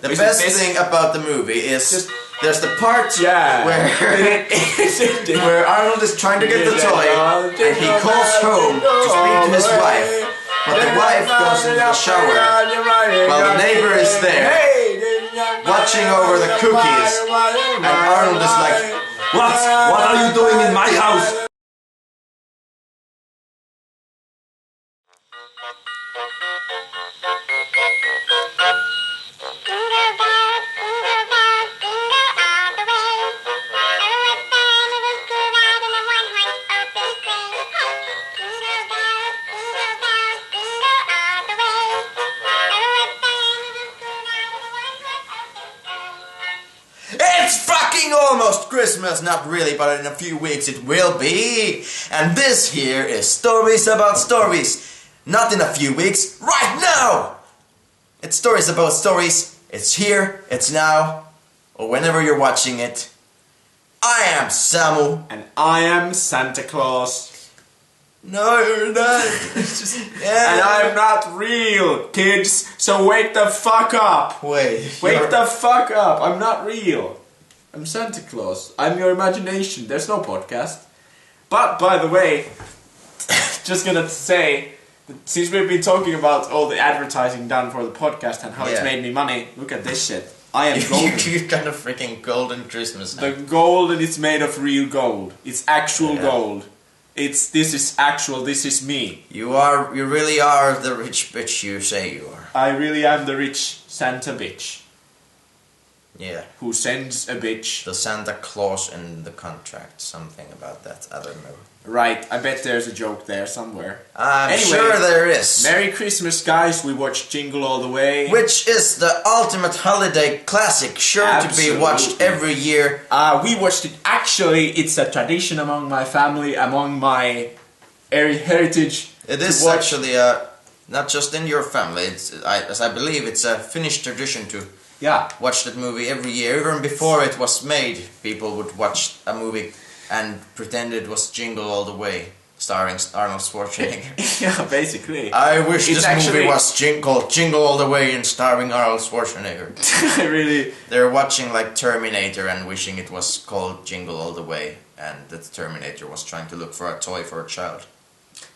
The best thing about the movie is there's the part where Arnold is trying to get the toy and he calls home to speak to his wife. But the wife goes into the shower while the neighbor is there watching over the cookies, and Arnold is like, What? What are you doing in my house? it's fucking almost Christmas! Not really, but in a few weeks it will be! And this here is Stories About Stories. Not in a few weeks, right now! It's Stories About Stories. It's here, it's now, or whenever you're watching it. I am Samu. And I am Santa Claus. No, you're not. And I'm not real, kids, so wake the fuck up. Wake the fuck up. I'm not real. I'm Santa Claus. I'm your imagination. There's no podcast. But, by the way, just gonna say, since we've been talking about all the advertising done for the podcast and how it's made me money, look at this shit. I am golden. You're kind of freaking golden Christmas. The gold, and it's made of real gold. It's actual gold. This is actual, this is me. You really are the rich bitch you say you are. I really am the rich Santa bitch. Yeah. Who sends a bitch. The Santa Claus in the contract, something about that, I don't know. Right, I bet there's a joke there somewhere. I'm sure there is. Merry Christmas, guys. We watched Jingle all the way. Which is the ultimate holiday classic, sure to be watched every year. We watched it. Actually, it's a tradition among my family, among my heritage. It is actually not just in your family. As I believe, it's a Finnish tradition to watch that movie every year. Even before it was made, people would watch a movie and pretend it was Jingle All the Way, starring Arnold Schwarzenegger. Yeah, basically. I wish this movie was called Jingle All the Way and starring Arnold Schwarzenegger. Really? They're watching like Terminator and wishing it was called Jingle All the Way, and that Terminator was trying to look for a toy for a child.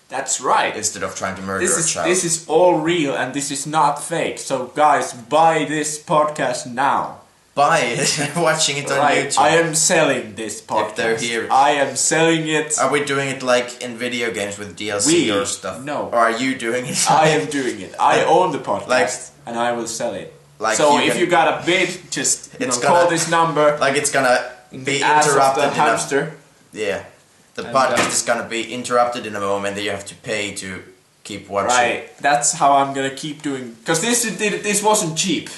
That's right. Instead of trying to murder a child. This is all real and this is not fake. So guys, buy this podcast now. Buy it, watching it on YouTube. I am selling this podcast. If they're here. I am selling it. Are we doing it like in video games with DLC or stuff? No. Or are you doing it? I am doing it. I own the podcast and I will sell it. So if you got a bid, just call this number. Like it's gonna be interrupted. The hamster. Yeah. The podcast is gonna be interrupted in a moment that you have to pay to keep watching. Right. That's how I'm gonna keep doing. Because this wasn't cheap.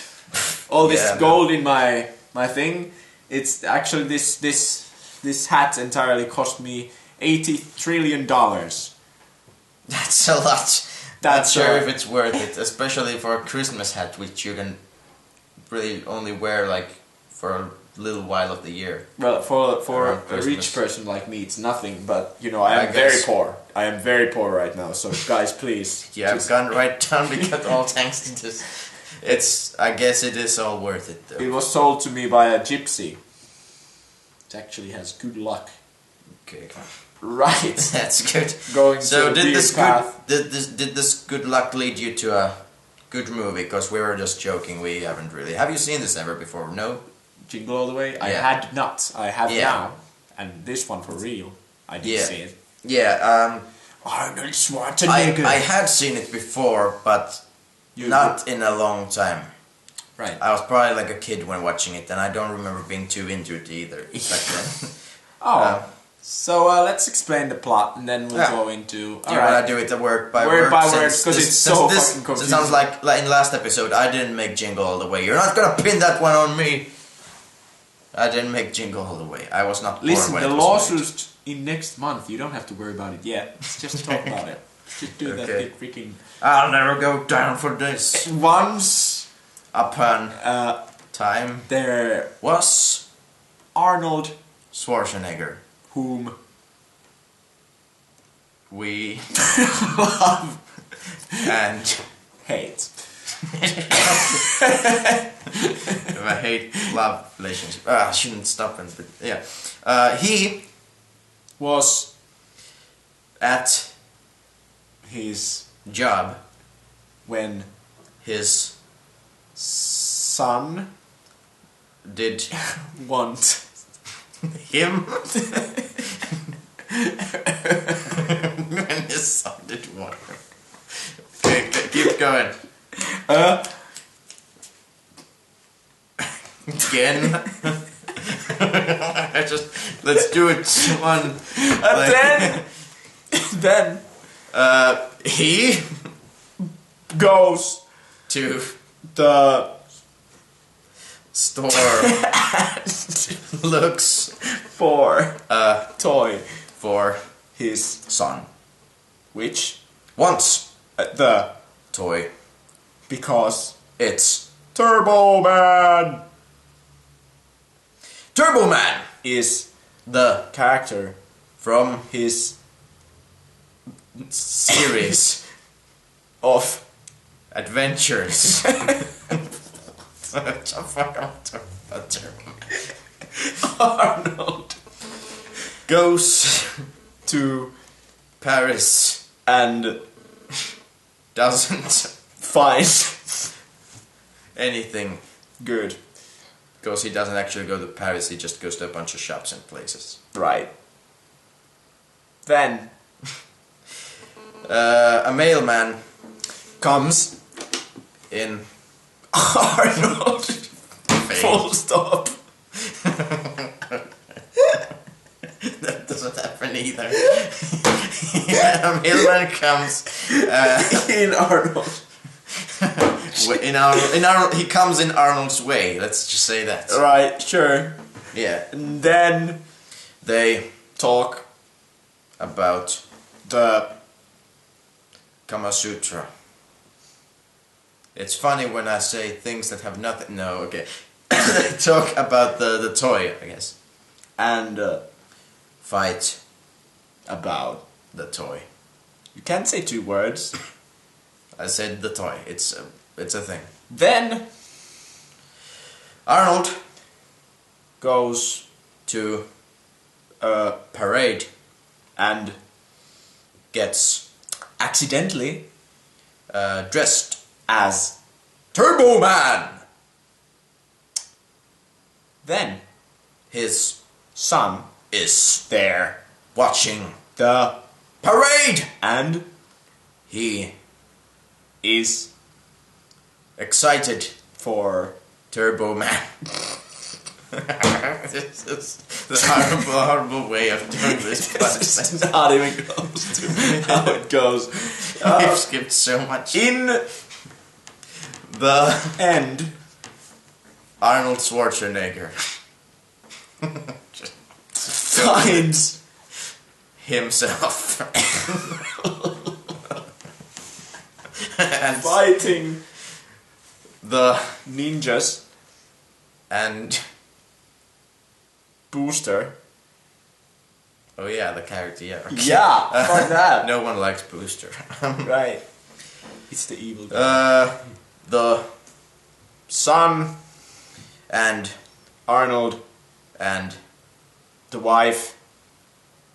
All this gold in my thing. It's actually this hat entirely cost me $80 trillion. That's a lot. Not sure if it's worth it, especially for a Christmas hat, which you can really only wear like for a little while of the year. Well, for a rich person like me, it's nothing. But you know, I am very poor. I am very poor right now. So guys, please. I've gone right down because all thanks to this. I guess it is all worth it though. It was sold to me by a gypsy. It actually has good luck. Okay. Right. That's good. Going so to the path. Did this good luck lead you to a good movie? Because we were just joking. We haven't really. Have you seen this ever before? No. Jingle All the Way. Yeah. I had not. I have now. And this one for real. I did see it. Yeah. Arnold Schwarzenegger. I had seen it before, but not in a long time. Right. I was probably like a kid when watching it, and I don't remember being too into it either back then. So let's explain the plot, and then we'll go into. Do you want to do it word by word? Word by word, because it's so fucking confusing. It sounds like in last episode, I didn't make Jingle All the Way. You're not gonna pin that one on me. I didn't make Jingle All the Way. I was not born when it was made. Listen, the lawsuit's in next month. You don't have to worry about it yet. Let's just talk about it. Just do that big freaking. I'll never go down for this. Once upon time there was Arnold Schwarzenegger, whom we love and hate. hate love relationship. I shouldn't stop him, but yeah. He Was at his job when his son did want him when his son did what? Okay, keep going. Again. Let's do it one. And then He goes to the store looks for a toy for his son. which Wants the toy. because It's Turbo Man Turbo Man, is the character from his series of adventures. What the fuck am I talking about, Turbo Man? Arnold Goes to Paris, and doesn't finds anything. good. Because he doesn't actually go to Paris, he just goes to a bunch of shops and places. Right. Then A mailman comes in Arnold. Full stop. That doesn't happen either. A mailman comes In Arnold. he comes in Arnold's way. Let's just say that. Right, sure. Yeah. And then They talk about the Kama Sutra. It's funny when I say things that have nothing. No, okay. They talk about the toy, I guess. and Fight about. the toy. You can't say two words. I said the toy. It's a thing. Then Arnold goes to a parade and gets accidentally dressed as. Turbo Man. Then His son is there watching the parade. and He is excited for Turbo Man. This is the horrible way of doing this. it's not even close to how it goes. We've skipped so much. In The end Arnold Schwarzenegger finds himself and fighting the ninjas and Booster. oh yeah, the character, yeah. Okay. Yeah, fuck that. No one likes Booster. Right. It's the evil guy. The Son and Arnold, and the wife.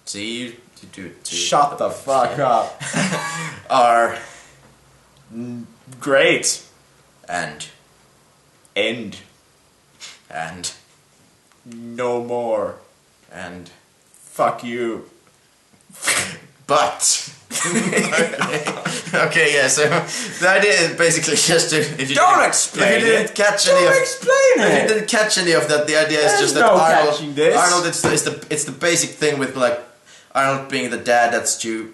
see you do it too. Shut the fuck up. Are Great. and End. and No more. and Fuck you. but okay, yeah. So the idea is basically just to if you Don't didn't, explain if you didn't it. catch Don't any of explain if you it. didn't catch any of that, the idea is There's just that no Arnold catching this. Arnold it's the basic thing with like Arnold being the dad that's too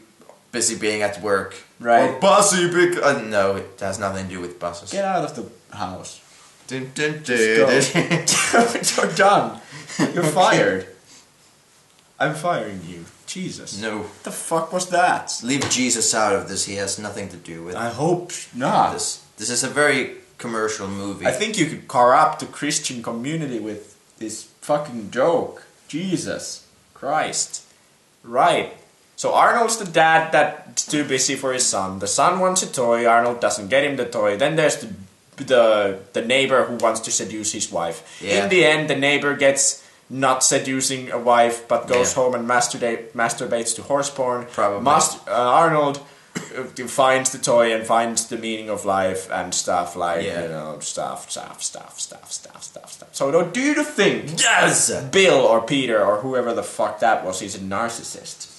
busy being at work. Right. Or busy big no, it has nothing to do with buses. Get out of the house. Dun, dun, dun, Just dun. You're done. You're fired. I'm firing you. Jesus. No. What the fuck was that? Leave Jesus out of this. He has nothing to do with I hope not. this. This is a very commercial movie. I think you could corrupt the Christian community with this fucking joke. Jesus Christ. Right. So Arnold's the dad that's too busy for his son. The son wants a toy, Arnold doesn't get him the toy. Then there's the the neighbor who wants to seduce his wife. Yeah. In the end, the neighbor gets not seducing a wife, but goes home and masturbates to horse porn. Probably. Arnold finds the toy and finds the meaning of life and stuff like, you know, stuff. So do you think Bill or Peter or whoever the fuck that was, he's a narcissist?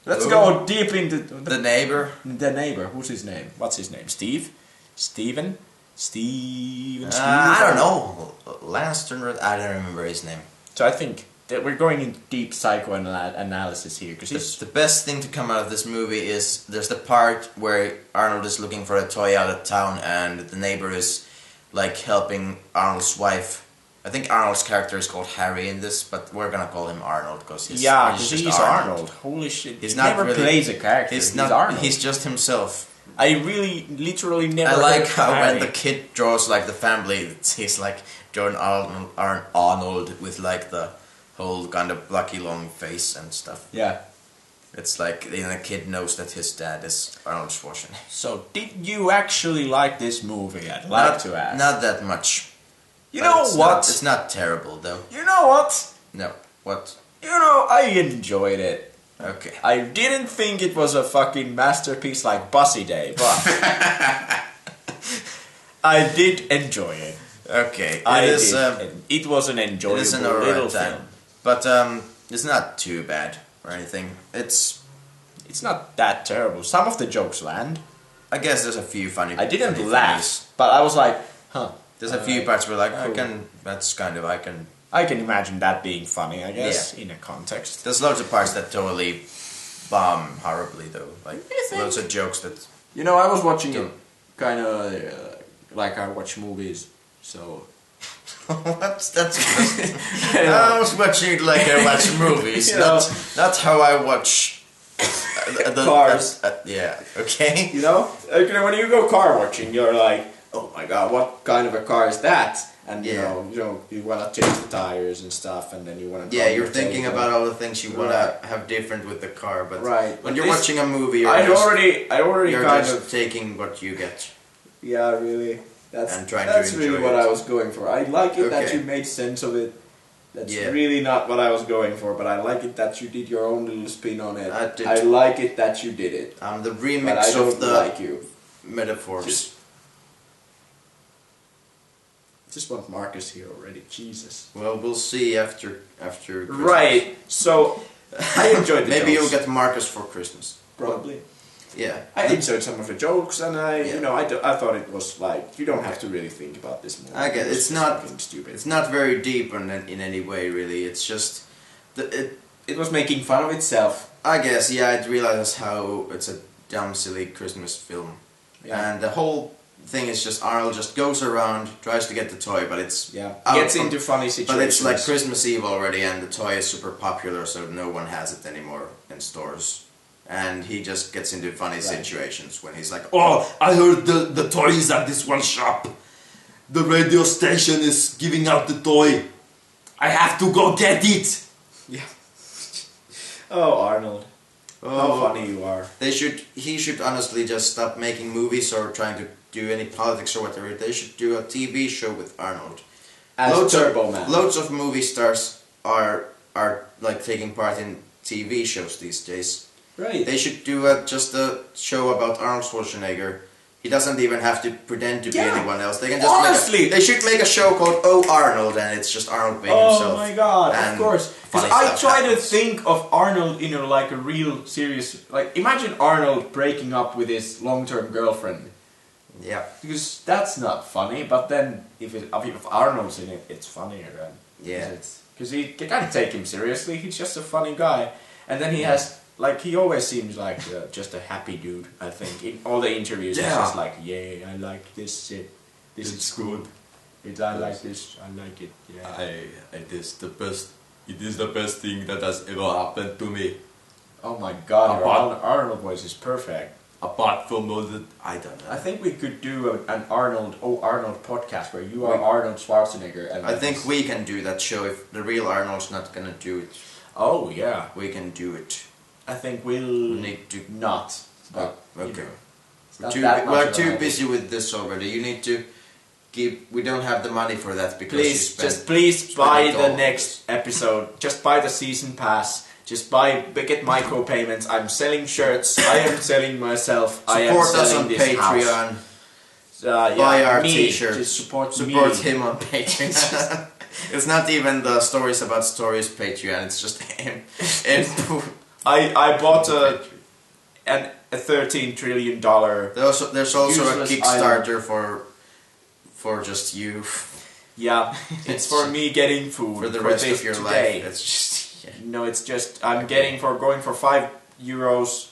Let's go deep into the neighbor. The neighbor. Who's his name? What's his name? Steve? Steven? I don't know. Lanston. I don't remember his name. So I think that we're going into deep psychoanalysis here because the best thing to come out of this movie is there's the part where Arnold is looking for a toy out of town and the neighbor is like helping Arnold's wife. I think Arnold's character is called Harry in this, but we're gonna call him Arnold because he's he's Arnold. Holy shit! He never plays a character. He's Arnold. He's just himself. I really, literally never. I like how when the kid draws like the family, he's like John Arnold with like the whole kind of blocky long face and stuff. Yeah. It's like the kid knows that his dad is Arnold Schwarzenegger. So did you actually like this movie? I'd like to ask. Not that much. You know what? It's not terrible though. You know what? No. What? You know, I enjoyed it. Okay. I didn't think it was a fucking masterpiece like Bussy Day, but I did enjoy it. Okay. It was an enjoyable it is an little time. film. But it's not too bad or anything. It's not that terrible. Some of the jokes land. I guess there's a few funny. I didn't laugh, but I was like, huh. There's a few parts where like cool. I can imagine that being funny, I guess, in a context. There's loads of parts that totally bomb horribly though. Like loads of jokes that. You know, I was watching it kind of like I watch movies, so. That's I was watching it like I watch movies. That's how I watch the cars. Yeah. Okay. You know, when you go car watching, you're like, oh my god, what kind of a car is that? And you know, you want to change the tires and stuff, and then you want to. Yeah, you're thinking about all the things you want to have different with the car, but when you're watching a movie, I already you're kind just of taking what you get. Yeah, really. That's to really what I was going for. I like it that you made sense of it. That's really not what I was going for, but I like it that you did your own little spin on it. I like it that you did it. I'm the remix of the metaphors. Just want Marcus here already, Jesus. Well, we'll see after Christmas. Right. So I enjoyed the Maybe jokes. you'll get Marcus for Christmas. Probably. Yeah. I enjoyed some of the jokes, and I thought it was like you don't have to really think about this movie. I get it's not stupid. It's not very deep in any way, really. It's just it was making fun of itself. I guess, yeah. It realizes how it's a dumb, silly Christmas film, and the whole thing is just Arnold just goes around, tries to get the toy, but it's gets into funny situations. But it's like Christmas Eve already, and the toy is super popular, so no one has it anymore in stores. And he just gets into funny situations when he's like, "Oh, I heard the toy is at this one shop. The radio station is giving out the toy. I have to go get it." Yeah. Oh, Arnold. How funny you are. He should honestly just stop making movies or trying to do any politics or whatever. They should do a TV show with Arnold. As Turbo Man. Loads of movie stars are like taking part in TV shows these days. Right. They should do just a show about Arnold Schwarzenegger. He doesn't even have to pretend to be anyone else. They can just they should make a show called Oh Arnold, and it's just Arnold being himself. Oh my god, of course. Because I try to think of Arnold in like a real serious, like imagine Arnold breaking up with his long-term girlfriend. Yeah. Because that's not funny, but then if Arnold's in it, it's funnier then. Yeah. Because you can't take him seriously. He's just a funny guy, and then he has. Like, he always seems like just a happy dude, I think. In all the interviews, he's just like, yeah, I like this shit. This is good. I like this, I like it, yeah. It is the best thing that has ever happened to me. Oh my god, your Arnold voice is perfect. Apart from all that, I don't know. I think we could do an Arnold podcast where you are Arnold Schwarzenegger. And I think we can do that show if the real Arnold's not gonna do it. Oh, yeah. We can do it. I think we'll need to not. But, okay. You know, We're too busy with this already. You need to we don't have the money for that because Please buy it the all. next episode. Just buy the season pass. Just get micro payments. I'm selling shirts. I am selling myself. I am Support us selling on this Patreon. house. Buy our me. t-shirts. Just support me. him on Patreon. It's not even the Stories About Stories Patreon, it's just him. I bought a $13 trillion. There's also a Useless Kickstarter for just you. Yeah, it's for me getting food For the rest this of your today. life. It's just... Yeah. No, it's just I'm going for €5.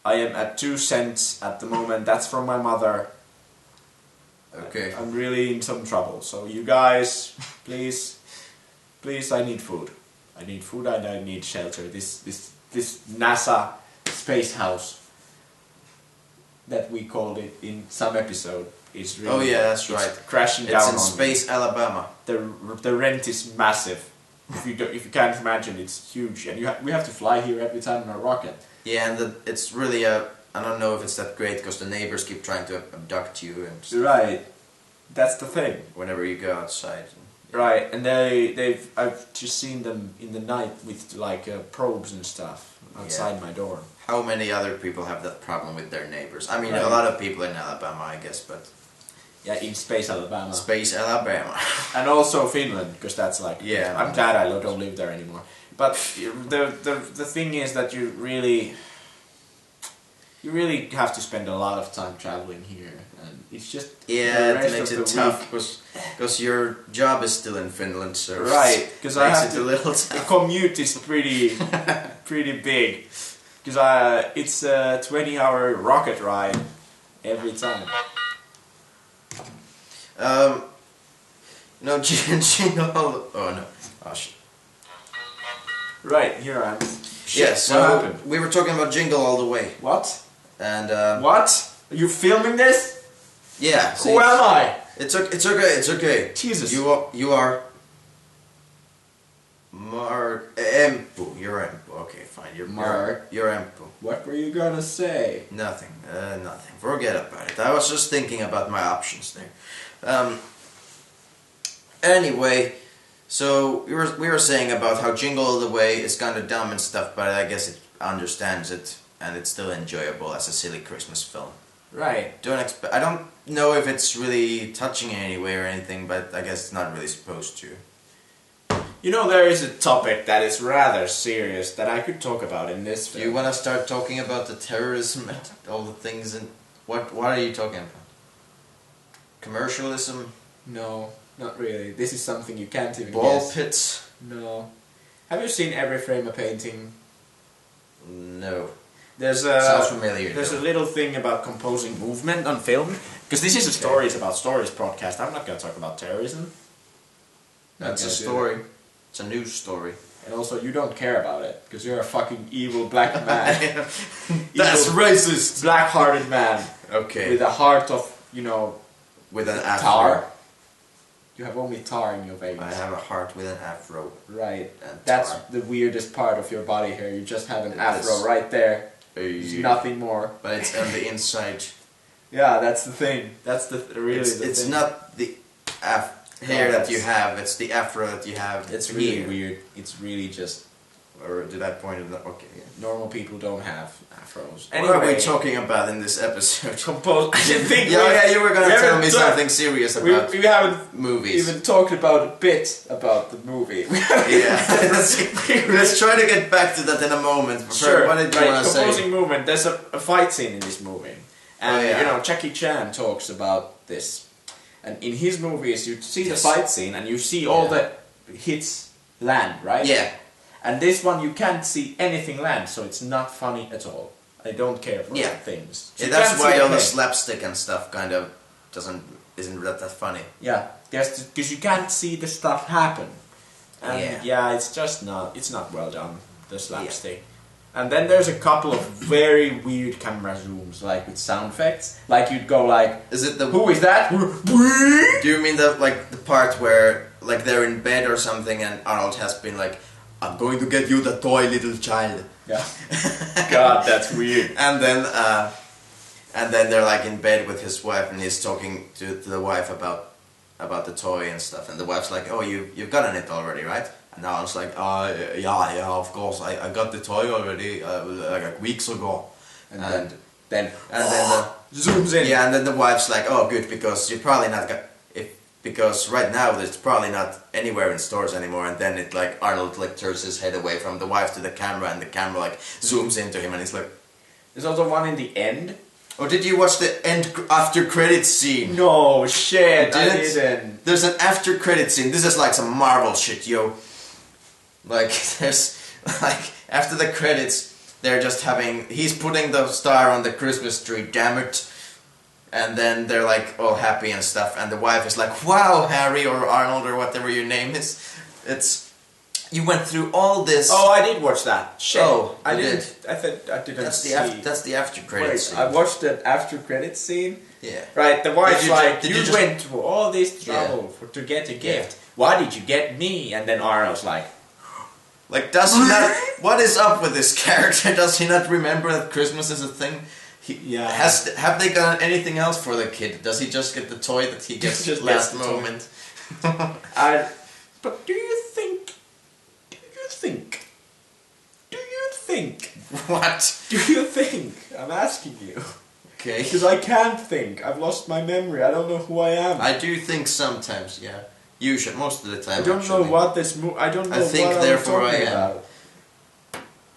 I am at 2 cents at the moment. That's from my mother. Okay. I'm really in some trouble. So you guys, please, I need food. I need food and I need shelter. This NASA space house that we called it in some episode is really. Oh yeah, that's right. Crashing It's down in on Space, me. Alabama. The rent is massive. If you can't imagine, it's huge, and we have to fly here every time in a rocket. Yeah, and it's really I don't know if it's that great because the neighbors keep trying to abduct you and Right, that's the thing. whenever you go outside. Right, and I've just seen them in the night with like probes and stuff outside my door. How many other people have that problem with their neighbors? I mean, Right. a lot of people in Alabama, I guess, but Yeah, in Space, Alabama. Space, Alabama. And also Finland, because that's like... Yeah. I'm glad I don't live there anymore. But the thing is that you really have to spend a lot of time traveling here. And it's just... Yeah, the it rest makes of it the tough week- because your job is still in Finland, so Right, because I makes have it to... a little The tough. commute is pretty big. Because it's a 20-hour rocket ride every time. No, Jingle. Oh no. Oh shit. Right, here I am. Yeah, so what happened? we were talking about Jingle all the way, What? and What? Are you filming this? yeah. Who am I? It's okay. It's okay. Jesus. You are. Empu. You're Empu. Okay, fine. You're Empu. What were you gonna say? Nothing. Nothing. Forget about it. I was just thinking about my options there. Anyway, so we were saying about how Jingle All the Way is kind of dumb and stuff, but I guess it understands it and it's still enjoyable as a silly Christmas film. Right. I don't know if it's really touching in any way or anything, but I guess it's not really supposed to. You know, there is a topic that is rather serious that I could talk about in this Do film. you want to start talking about the terrorism and all the things and what are you talking about? Commercialism? No, not really. This is something you can't even Ball guess. pits? No. Have you seen Every Frame a Painting? No. Sounds familiar. There's a little thing about composing movement on film. Because this is a Stories About Stories podcast. I'm not going to talk about terrorism. That's a Not gonna do story. It's a news story. And also, you don't care about it. Because you're a fucking evil black man. That's Evil, racist! black-hearted man. Okay. With a heart of, With an tar. afro. You have only tar in your veins. I have a heart with an afro. Right. And That's tar. the weirdest part of your body here. You just have an It afro is. right there. There's nothing more. But it's on the inside. Yeah, that's the thing. That's really It's, the it's thing. not the hair that you that's- have, it's the afro that you have. It's really here. weird. It's really just Or did I point it out? Okay. normal people don't have afros. What are we talking about in this episode? Compose. I didn't think. Yeah, you were gonna we tell me haven't talked- something serious about We haven't movies. even talked about a bit about the movie. Yeah. Let's try to get back to that in a moment. But Sure. What did you Right, want to say? composing movement. There's a fight scene in this movie, and Oh, yeah. Jackie Chan talks about this. And in his movies, you see the Yes. fight scene, and you see all the hits land, right? Yeah. And this one, you can't see anything land, so it's not funny at all. I don't care for Yeah. things. So Yeah, you that's can't why see all the anything. slapstick and stuff kind of isn't that funny. Yeah, because you can't see the stuff happen. And Yeah. it's just it's not well done, the slapstick. And then there's a couple of very weird camera zooms, like with sound effects. Like you'd go like, Is it the? who is that? Do you mean the part where like they're in bed or something and Arnold has been like, "I'm going to get you the toy, little child." Yeah. God, that's weird. And then they're like in bed with his wife and he's talking to the wife about about the toy and stuff, and the wife's like, "Oh, you've gotten it already, right?" And now it's like, yeah, of course, I got the toy already like weeks ago." And then the zooms in. yeah, and then the wife's like, "Oh, good, because you're probably not because right now it's probably not anywhere in stores anymore." And then it like Arnold like turns his head away from the wife to the camera, and the camera like zooms into him, and he's like, There's also one in the end. "Oh, did you watch the end after credits scene?" No shit, I Didn't? didn't. There's an after credit scene. This is like some Marvel shit, yo. Like there's like after the credits, they're just having he's putting the star on the Christmas tree, damn it. And then they're like all happy and stuff, and the wife is like, "Wow, Harry or Arnold or whatever your name is, it's you went through all this." Oh, I did watch that. Shit. Oh, I you didn't. I thought I didn't That's the after credits scene. I watched the after credits scene. Yeah. Right, the wife's you like, ju- did you, you just- went through all this trouble to get a gift. Why did you get me? And then Arnold's like, Like, does he not? What is up with this character? Does he not remember that Christmas is a thing? Yeah. Have they got anything else for the kid? Does he just get the toy that he gets Just last gets the toy. moment? but do you think, What? do you think, I'm asking you, Okay. because I can't think, I've lost my memory, I don't know who I am. I do think sometimes, yeah. Usually, most of the time. I don't actually. know what this I don't know I think what therefore I'm I talking am. about.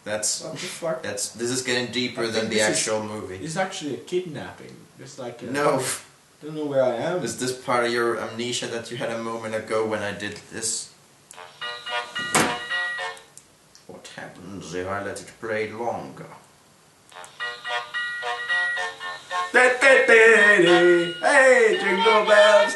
That's What the fuck? this is getting deeper I than think the this is- actual movie. It's actually a kidnapping. It's like a, No. I don't know where I am. Is this part of your amnesia that you had a moment ago when I did this? What happens if I let it play longer? Hey, jingle bells,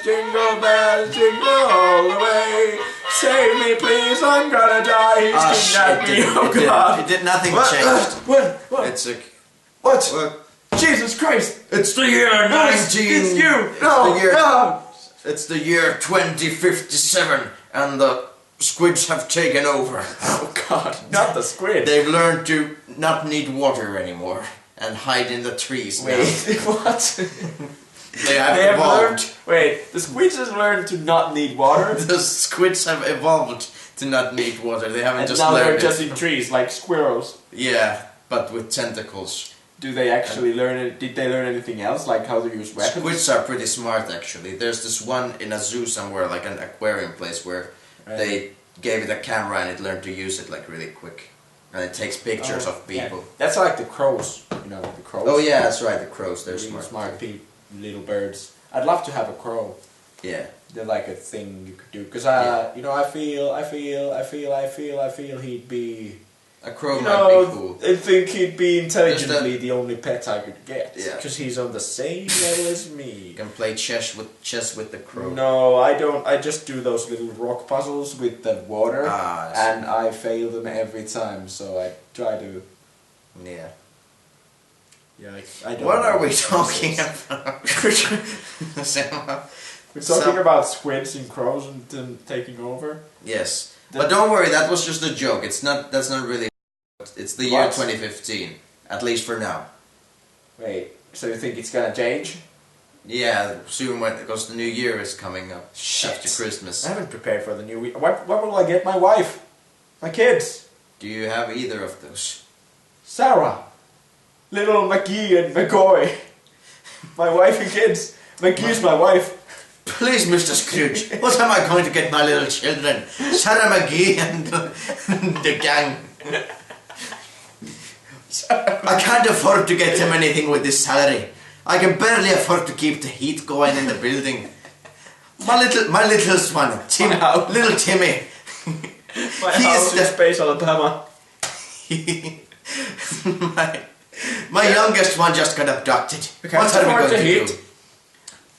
jingle all the way. Save me, please, I'm gonna die. He's kidnapped me. Oh God! It did nothing What? changed. What? It's a What? Jesus Christ! It's the year No, it's you! No! the year, No! It's the year 2057, and the squids have taken over. Oh God! Not the squid. They've learned to not need water anymore and hide in the trees. now. Wait, what? They have They have evolved. learned. Wait, the squids has learned to not need water, The squids have evolved to not need water. They haven't and just now they're learned just it. in trees like squirrels. Yeah, but with tentacles. Do they actually learn it? Did they learn anything else, like how to use weapons? Squids are pretty smart actually. There's this one in a zoo somewhere, like an aquarium place, where Right. they gave it a camera and it learned to use it like really quick. And it takes pictures of people. Yeah. That's like the crows, you know, the crows. Oh yeah, that's right, the crows, they're Really smart. little birds. I'd love to have a crow. Yeah. They're like a thing you could do, because Yeah. you know, I feel he'd be. A crow You might know, be cool. I think he'd be intelligently the only pet I could get. Yeah. Because he's on the same level as You me. can play chess with the crow. No, I don't. I just do those little rock puzzles with the water, Ah, I see. and I fail them every time. So I try to. Yeah. Yeah, I don't. What know are we this talking is. about? We're talking about squids and crows and them taking over. Yes. But don't worry, that was just a joke. That's not really. It's the year What? 2015. At least for now. Wait, so you think it's gonna change? Yeah, soon because the new year is coming up. Shit. After Christmas. I haven't prepared for the new week. What will I get my wife? My kids? Do you have either of those? Sarah. Little McGee and McCoy. My wife and kids. McGee's my wife. Please, Mr. Scrooge, what am I going to get my little children? Sarah McGee and the gang. I can't afford to get them anything with this salary. I can barely afford to keep the heat going in the building. My littlest one, little Timmy. My He house is in Space, Alabama. my youngest one just got abducted. Okay, What are we afford going the to heat. do?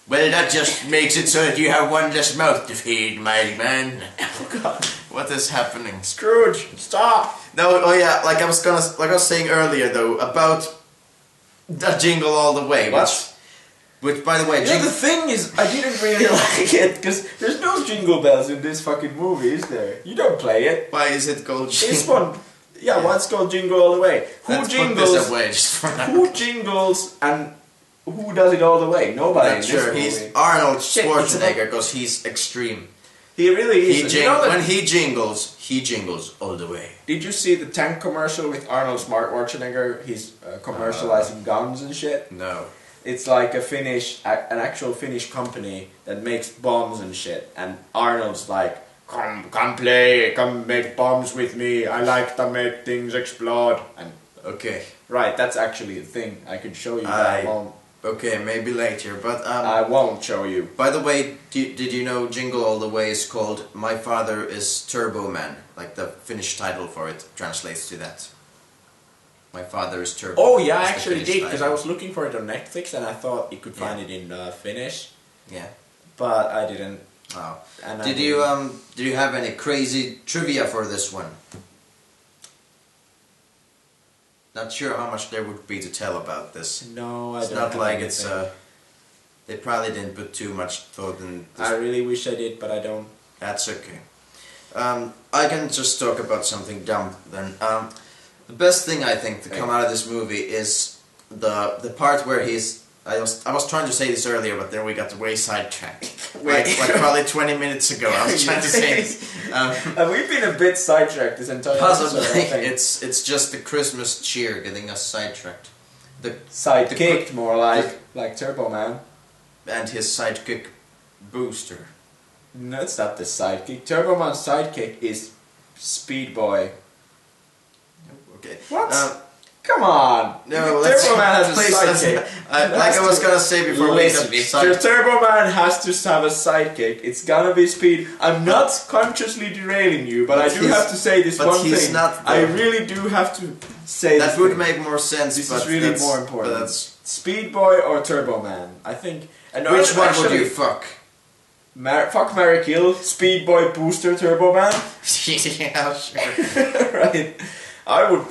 Well, that just makes it so that you have one less mouth to feed, my man. Oh God. What is happening? Scrooge, stop. No, oh yeah, like I was saying earlier though, about that Jingle All the Way, What? which by the way, You know, the thing is, I didn't really like it, because there's no jingle bells in this fucking movie, is there? You don't play it. why is it called Jingle? This one, yeah, what's called Jingle All the Way? Who Let's put jingles? this away just for now. Who jingles and who does it all the way? Nobody. Not in this sure. movie. He's Arnold Shit, it's Schwarzenegger because he's extreme. He really is. He You know that- when he jingles all the way. Did you see the tank commercial with Arnold Schwarzenegger? He's commercializing guns and shit. No. It's like an actual Finnish company that makes bombs and shit. And Arnold's like, come play, come make bombs with me. I like to make things explode. And Okay. right, that's actually a thing. I could show you, but I won't. Okay, maybe later. But I won't show you. by the way, did you know Jingle All the Way is called My Father is Turbo Man? Like the Finnish title for it translates to that. My Father is Turbo. Oh Man yeah, I is the actually Finnish did because I title. was looking for it on Netflix and I thought you could find it in Finnish, Yeah. but I didn't. Oh. And I Did you have any crazy trivia for this one? Not sure how much there would be to tell about this. No, I It's don't. not have like it's anything. they probably didn't put too much thought in this. I really wish I did, but I don't. That's okay. I can just talk about something dumb then. The best thing I think to come out of this movie is the part where he's. I was trying to say this earlier, but then we got way sidetracked. Wait. like probably 20 minutes ago, I was trying to say this. We've been a bit sidetracked this entire Possibly, episode, I think. it's just the Christmas cheer getting us sidetracked. Sidekicked more like Turbo Man. And his sidekick Booster. No, it's not the sidekick. Turbo Man's sidekick is Speed Boy. Okay. What? Come on! No, Turbo Man has a please, sidekick. like I was gonna say before we Listen, get Turbo Man has to have a sidekick. It's gonna be Speed. I'm not consciously derailing you, but I do he's- have to say this but one he's thing. not I the- really do have to say that this would thing. make more sense. This but is really that's- more but important. that's- Speed Boy or Turbo Man? I think. And which one would actually, you fuck? fuck, marry, kill. Speed Boy, Booster, Turbo Man. Yeah, sure. Right. I would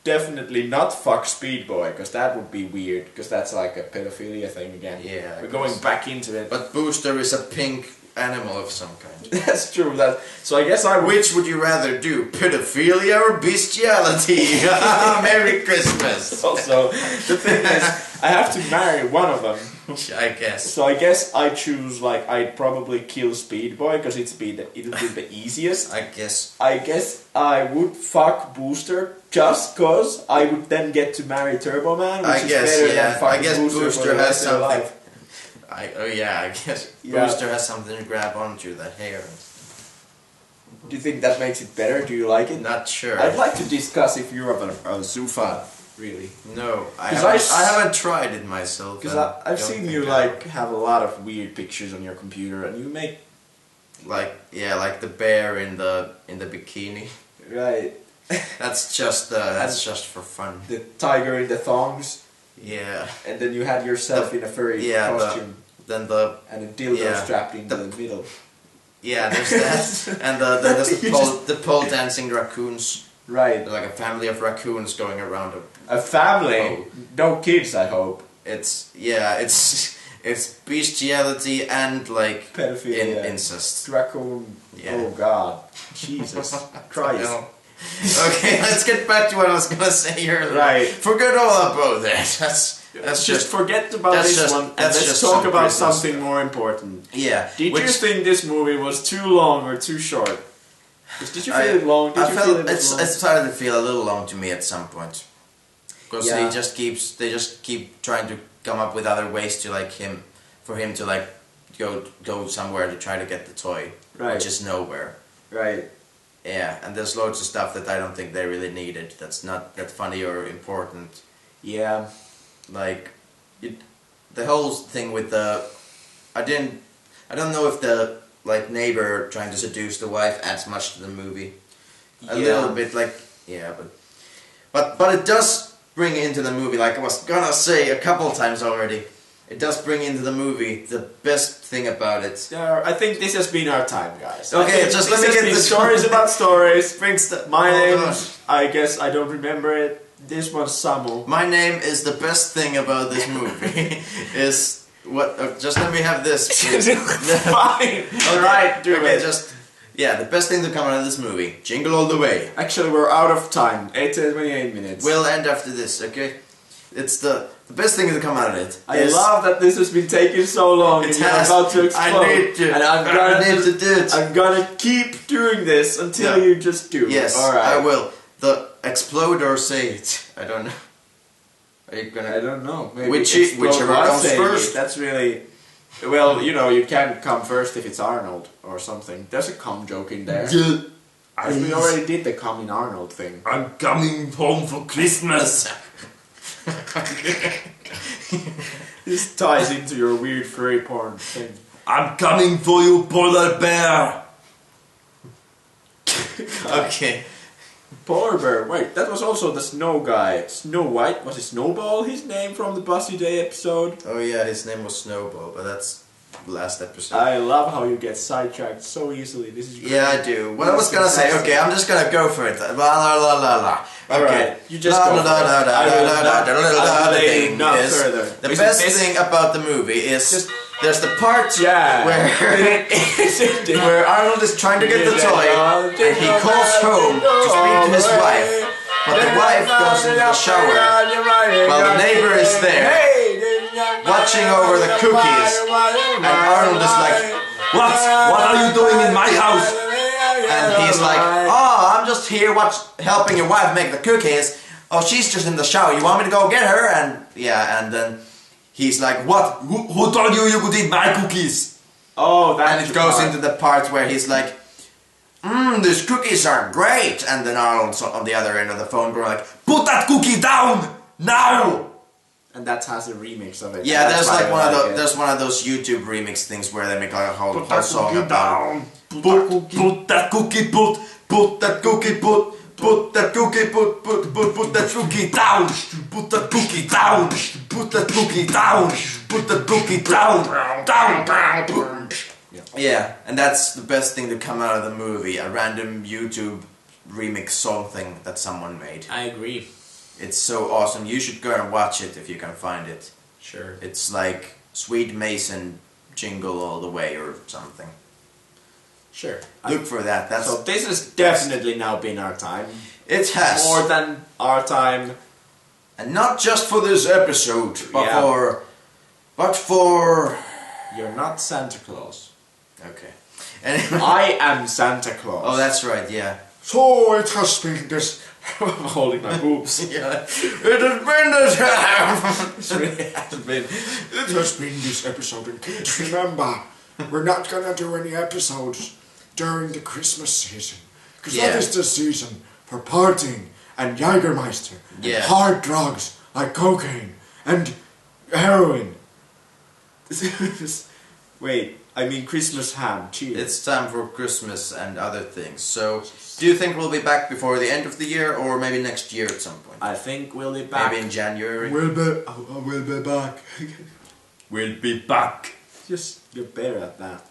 definitely not fuck Speed Boy because that would be weird. Because that's like a pedophilia thing again. Yeah, I We're going guess. back into it. But Booster is a pink animal of some kind. That's true. So I guess I would. Which would you rather do, pedophilia or bestiality? Merry Christmas. Also, the thing is, I have to marry one of them. I guess. So I guess I choose like I'd probably kill Speed Boy because it'll be the easiest. I guess. I guess I would fuck Booster just cause I would then get to marry Turbo Man, which I is guess, better yeah. than fucking I guess Booster, for Booster the has rest of their something. life. I guess Yeah. Booster has something to grab onto, that hair. Do you think that makes it better? Do you like it? Not sure. I'd like to discuss if you're a zoo fan, really. No, I 'Cause haven't, I- I haven't tried it myself. Because and I've don't seen think you I- like have a lot of weird pictures on your computer, and you make like the bear in the bikini. right That's just for fun. the tiger in the thongs, Yeah. and then you had yourself in a furry Yeah, costume Then the and a dildo yeah, strapped into the- the middle. yeah, there's that, and then there's You the pole dancing raccoons. Right, Like a family of raccoons going around. a family, Oh. no kids, I hope. It's bestiality and like Pedophilia. incest. Raccoon. Yeah. Oh God, Jesus Christ. No. Okay, let's get back to what I was gonna say earlier. Right. Forget all about that. That's Just forget about that's this just- one and that's let's just talk some about Christmas something stuff. more important. yeah. Did which you think this movie was too long or too short? Did you feel it long? Did I you felt feel it was it's long? it started to feel a little long to me at some point. Because Yeah. they just keep trying to come up with other ways to for him to like go somewhere to try to get the toy, Right. which is nowhere. Right. Yeah, and there's loads of stuff that I don't think they really needed. That's not that funny or important. Yeah. Like, the whole thing with I don't know if the like neighbor trying to seduce the wife adds much to the movie. A Yeah. little bit, like, yeah, but it does bring into the movie, like I was gonna say a couple times already. It does bring into the movie the best thing about it. I think this has been our time, guys. Okay, I think just this let me has get been this stories about stories. My Oh, name, gosh. I guess I don't remember it. This one's Samu. My name is the best thing about this movie is what. Just let me have this. please. Fine. Alright, do okay, it. just yeah. The best thing to come out of this movie: Jingle All the Way. Actually, we're out of time. 8 to 28 minutes. We'll end after this, okay? It's the best thing to come out of it. I love that this has been taking so long and you're about to explode. I need to. And to do it. I'm gonna keep doing this until you just do. Yes, Alright. I will. The explode or say it. I don't know. Are you gonna? I don't know. Maybe Whichever comes first. That's really... Well, you know, you can't come first if it's Arnold or something. There's a cum joke in there. Yeah, We already did the cum in Arnold thing. I'm coming home for Christmas. This ties into your weird furry porn thing. I'm coming for you, polar bear. Okay. Polar bear. Wait, that was also the snow guy. Snow White. Was it Snowball his name from the Bussy Day episode? Oh yeah, his name was Snowball, but that's the last episode. I love how you get sidetracked so easily. This is great. Yeah, I do. What I was gonna say, okay, I'm just gonna go for it. La la la la la. Okay. Alright, you just go for it. I will not further. The best thing about the movie is there's the part where Arnold is trying to get the toy and he calls home to speak to his wife, but the wife goes into the shower while the neighbor is there watching over the cookies, and Arnold is like, What? What are you doing in my house? and he's like, oh, I'm just here helping your wife make the cookies. Oh, she's just in the shower. You want me to go get her? And yeah, and then he's like, what? Who told you could eat my cookies? Oh, that's And it goes into the part where he's like, these cookies are great. And then Arnold's on the other end of the phone going like, Put that cookie down now! And that has a remix of it. yeah, That's there's why like I one of it. there's one of those YouTube remix things where they make like a whole song Cookie about it. down. Put that cookie, put that cookie, put that cookie, put that cookie down. Put that cookie down. Put that cookie down. Put that cookie down. Yeah, and that's the best thing to come out of the movie, a random YouTube remix song thing that someone made. I agree. It's so awesome. You should go and watch it if you can find it. Sure. It's like Sweet Mason Jingle all the way or something. Sure. Look for that. That's So this has definitely now been our time. it has More than our time. and not just for this episode, but Yeah. for You're not Santa Claus. okay. Anyway. I am Santa Claus. Oh, that's right. Yeah. So it has been this. I'm holding my boobs. Yeah. It has been the time. It really has been. It has been this episode, and kids, remember, we're not gonna do any episodes during the Christmas season, because Yeah. that is the season for partying and Jägermeister Yeah. and hard drugs like cocaine and heroin. Wait, I mean Christmas ham. Cheers. It's time for Christmas and other things. So, do you think we'll be back before the end of the year, or maybe next year at some point? I think we'll be back. Maybe in January. We'll be back. We'll be back. Just you're better at that.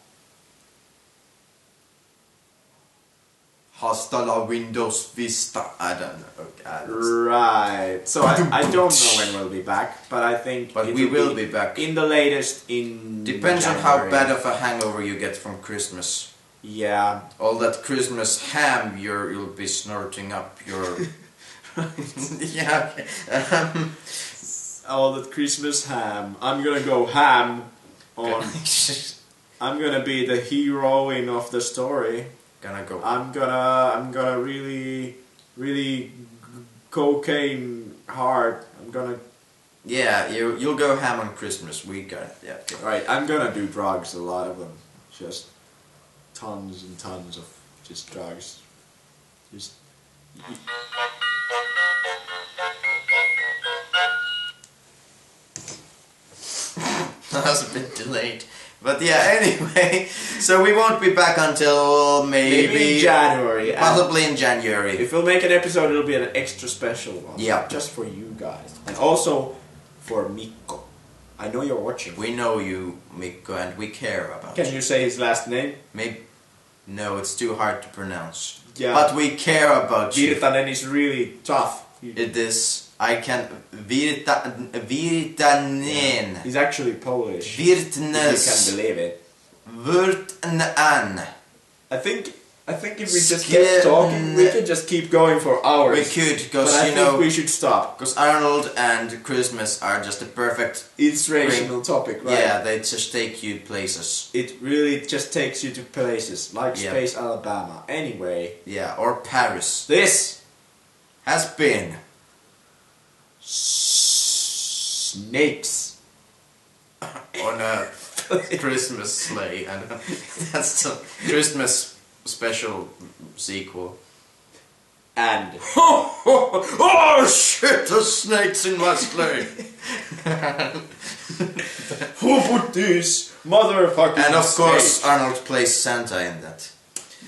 Hasta la Windows Vista. I don't know. Okay, Right. So I don't know when we'll be back, but I think but it we will be back. in the latest in Depends on how January. bad of a hangover you get from Christmas. Yeah. All that Christmas ham you'll be snorting up your. Yeah. Okay. All that Christmas ham. I'm gonna go ham on. I'm gonna be the heroine of the story. Gonna go. I'm gonna really cocaine hard. I'm gonna. Yeah, you'll go ham on Christmas. We got it. Yeah. Okay. Right. I'm gonna do drugs. A lot of them. Just tons and tons of just drugs. Just. That was a bit delayed. But yeah, anyway, so we won't be back until maybe in January. possibly in January. If we'll make an episode, it'll be an extra special one. Yeah. Just for you guys. And also for Mikko. I know you're watching. We know you, Mikko, and we care about Can you. you say his last name? Maybe, no, it's too hard to pronounce. Yeah. But we care about you. Virtanen is really tough. It is. I can. Virtanen. He's actually Polish. If Virtnes. you can believe it. Virtanen. I think I think if we just kept talking, we could just keep going for hours. We could, because But I think we should stop. Because Arnold and Christmas are just a perfect Inspirational topic, right? Yeah, they just take you places. It really just takes you to places like Space Alabama. Anyway. Yeah, or Paris. This Has been snakes on a Christmas sleigh, and that's the Christmas special sequel. and Oh shit! There's snakes in my sleigh. who put these motherfucking And of course, snakes? Arnold plays Santa in that.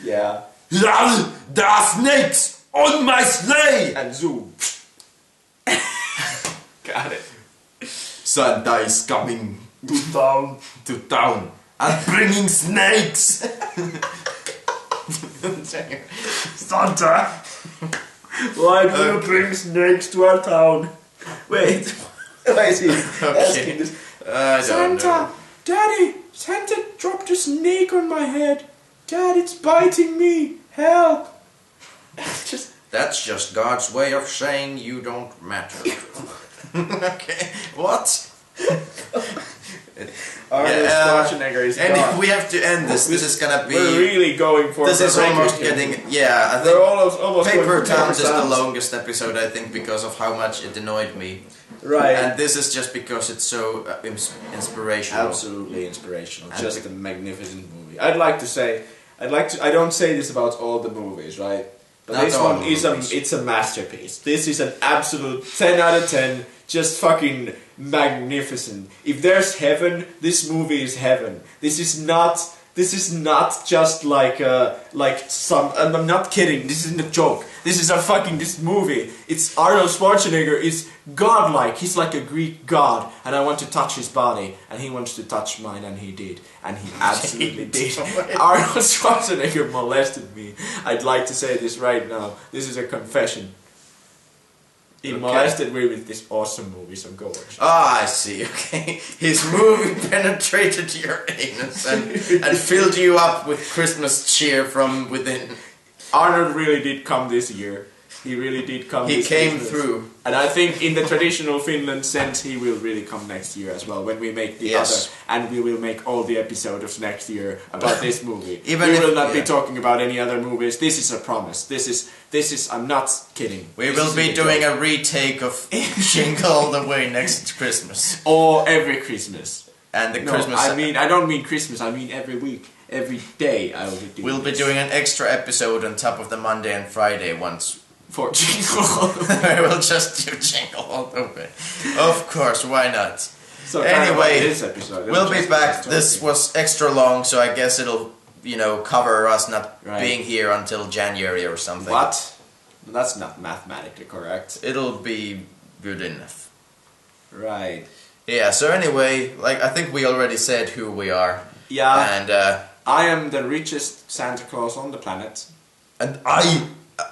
Yeah. Lol, there are snakes on my sleigh! And zoom. Got it. Santa is coming To town. to town and bringing snakes! Santa! Why do you bring snakes to our town? Wait. Why is he asking this? I don't know. Daddy! Santa dropped a snake on my head! Dad, it's biting me! Help! Just That's just God's way of saying you don't matter. Okay, what? Arnold Schwarzenegger is And gone. we have to end this. This is gonna be. We're really going for This the is almost breakers getting. here. Yeah, I We're think almost going Paper for Towns is the Towns. longest episode, I think, because of how much it annoyed me. Right. And this is just because it's so inspirational. Absolutely inspirational. And Just a magnificent movie. I don't say this about all the movies, right? But Not this all one the is movies. it's a masterpiece. This is an absolute 10 out of 10. Just fucking magnificent. If there's heaven, this movie is heaven. This is not just like some. And I'm not kidding. This isn't a joke. This is this movie. It's Arnold Schwarzenegger is godlike. He's like a Greek god, and I want to touch his body, and he wants to touch mine, and he did, and he absolutely did. Arnold Schwarzenegger molested me. I'd like to say this right now. This is a confession. He Okay. molested me with this awesome movie, so go watch it. Ah, I see, okay. His movie penetrated your anus and filled you up with Christmas cheer from within. Arnold really did come this year. He really did come. He this came Christmas. through. And I think in the traditional Finland sense, he will really come next year as well when we make the Yes. other, and we will make all the episodes next year about this movie. Even we if- will not be yeah. talking about any other movies. This is a promise. This is. I'm not kidding. We This will is be a doing joke. a retake of Jingle All the Way next Christmas. or every Christmas. And the No, Christmas. I don't mean Christmas. I mean every week, every day. I will be doing. We'll be this. doing an extra episode on top of the Monday and Friday once. for Jingle. We'll just do Jingle All the Way. Of course, why not? So kind of Anyway, like this episode. We'll be Just back. talking. This was extra long, so I guess it'll, cover us not Right. being here until January or something. What? That's not mathematically correct. It'll be good enough. Right. Yeah, so anyway, I think we already said who we are. Yeah. And I am the richest Santa Claus on the planet.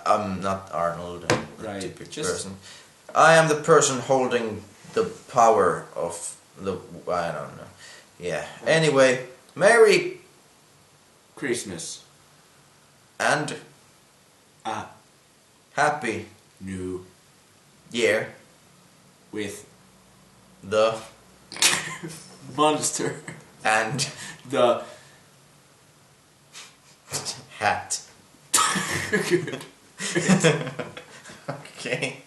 I'm not Arnold, I'm a Right, typical just- person. I am the person holding the power of the... I don't know. Yeah. Anyway, Merry Christmas. and Ah. Happy New Year with the monster. and The hat. good. Okay.